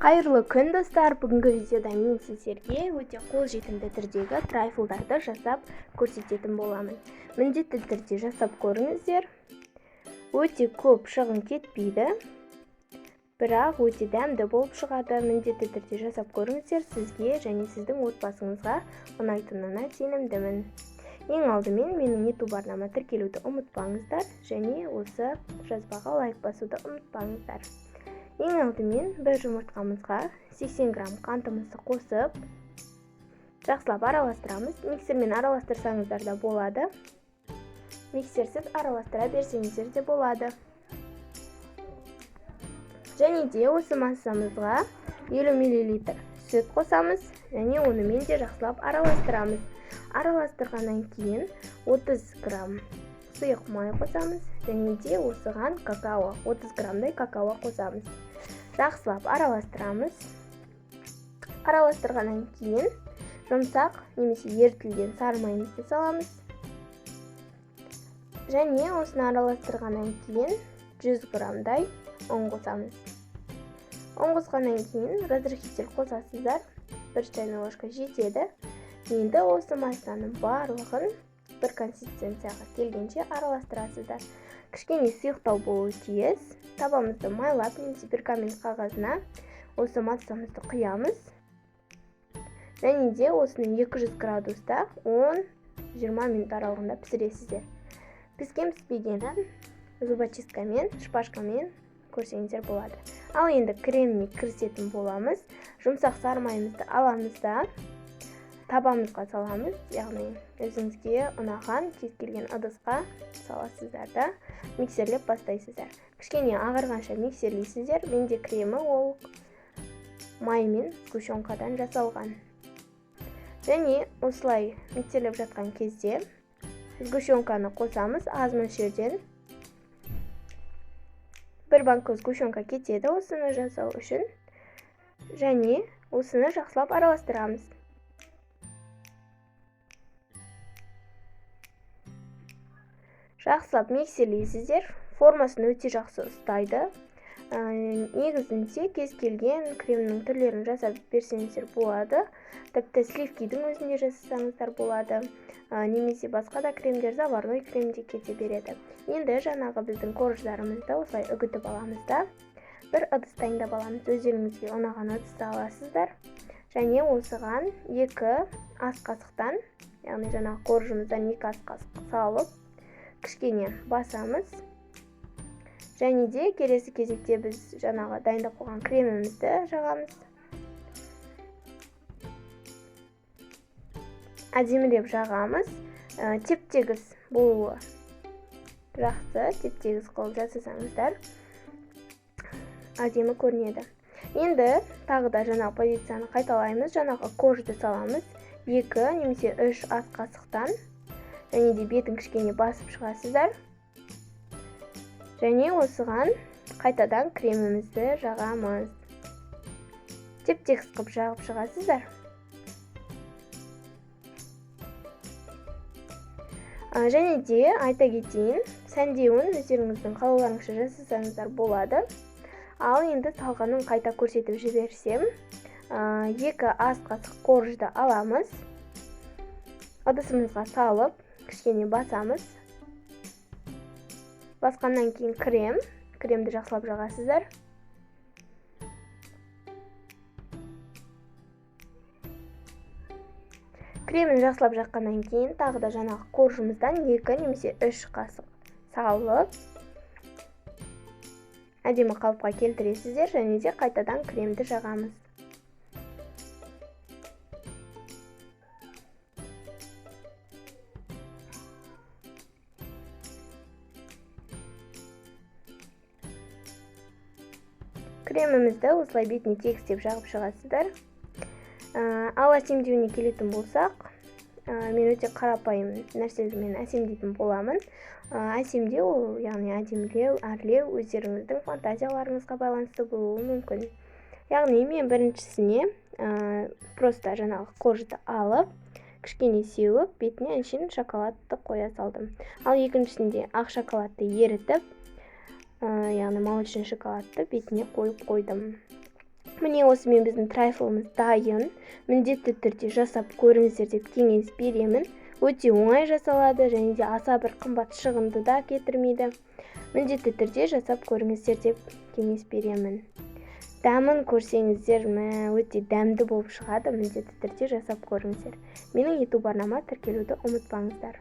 Қайырлы күн достар, бүгінгі видеода мен сіздерге өте қолжетімді түрдегі трайфлдарды жасап көрсететін боламын. Міндетті түрде жасап көріңіздер. Өте көп шығын кетпейді, бірақ өте дәмді болып шығады. Міндетті түрде жасап көріңіздер, сізге және сіздің отбасыңызға ұнайтынына сенімдімін. Ең алдымен менің YouTube арнама тіркелуді ұмытпаңыздар және осы жазбаға лайк басуды ұмытпаңыздар. Ең алдымен бір жұмыртқамызға 80 грамм қантымызды қосып, жақсылап араластырамыз. Миксермен араластырсаңыздар да болады. Миксерсіз араластыра берсеңіздер де болады. Және де осы массамызға 50 мл сүт қосамыз және онымен де жақсылап араластырамыз. Араластырғаннан кейін 30 грамм сұйық май қосамыз және де осыған какао, 30 граммдай какао қосамыз. Жақсылап араластырамыз. Араластырғаннан кейін жұмсақ немесе ерітілген сары майымызды саламыз. Және осыны араластырғаннан кейін 100 граммдай ұн қосамыз. Ұн қосқаннан кейін разрыхитель қосасыздар. 1 чайный ложка жетеді. Енді осы массаның барлығын бір консистенцияға келгенше араластырасыздар. Кішкене сұйықтау болуы тиіс. Табамызды майлап немесе пергамент қағазына осы массамызды құямыз. Және де осыны 200 градуста 10-20 минут аралығында пісіресіздер. Піскен піспегенін зубочисткамен, шпажкамен көрсеңіздер болады. Ал енді креміне кірісетін боламыз. Жұмсақ сары майымызды аламыз да табамызға саламыз, яғни өзіңізге ұнаған кез келген ыдысқа саласыздар да миксерлеп бастайсыздар. Кішкене ағарғанша миксерлейсіздер. Менде кремі ол май мен сгущенкадан жасалған. Және осылай миксерлеп жатқан кезде сгущенканы қосамыз аз мөлшерден. Бір банка сгущенка кетеді осыны жасау үшін. Және осыны жақсылап араластырамыз. Жақсылап миксерлейсіздер. Формасын өте жақсы ұстайды. Негізінде кез келген кремнің түрлерін жасап берсеңіздер болады. Тіпті сливкидің өзінде жасасаңыздар болады. Немесе басқа да кремдер, заварной кремде кете береді. Енді жаңағы біздің корждарымызды осылай үгітіп аламыз да. Бір ыдыс дайындап аламыз. Өздеріңізге ұнаған ыдысты аласыздар. Және осыған 2 ас қасықтан, яғни жаңағы коржымыздан 2 ас қасық салып, кішкене басамыз. Және де келесі кезекте біз жаңағы дайындап қойған кремімізді жағамыз. Әдемілеп жағамыз. Теп-тегіс болуы жақсы. Теп-тегіс қылып жасасаңыздар әдемі көрінеді. Енді тағы да жаңағы позицияны қайталаймыз. Жаңағы коржды саламыз. 2 немесе 3 ас қасықтан. Және де бетін кішкене басып шығасыздар. Және осыған қайтадан кремімізді жағамыз. Теп-тегіс қылып жағып шығасыздар. Және де айта кетейін, сәндеуін өздеріңіздің қалауларыңызша жасасаңыздар болады. Ал енді салғанын қайта көрсетіп жіберсем, 2 ас қасық коржды аламыз. Ыдысымызға салып, кішкене басамыз. Басқаннан кейін кремді жақсылап жағасыздар. Кремін жақсылап жаққаннан кейін тағы да жаңағы коржымыздан 2 немесе 3 қасық салып, әдемі қалыпқа келтіресіздер және де қайтадан кремді жағамыз. Кремімізді осылай бетіне тегістеп жағып шығасыздар. Ал әсемдеуіне келетін болсақ, мен өте қарапайым нәрселермен әсемдейтін боламын. Әсемдеу, яғни әдемілеу, әрлеу өздеріңіздің фантазияларыңызға байланысты болуы мүмкін. Яғни мен біріншісіне просто жаңағы коржды алып, кішкене сеуіп, бетіне әншейін шоколадты қоя салдым. Ал екіншісінде ақ шоколадты ерітіп, яғни молочный шоколадты бетіне қойып қойдым. Міне осымен біздің трайфлымыз дайын. Міндетті түрде жасап көріңіздер деп кеңес беремін. Өте оңай жасалады және де аса бір қымбат шығынды да кетірмейді. Міндетті түрде жасап көріңіздер деп кеңес беремін. Дәмін көрсеңіздер, өте дәмді болып шығады. Міндетті түрде жасап көріңіздер. Менің YouTube арнама тіркелуді ұмытпаңыздар.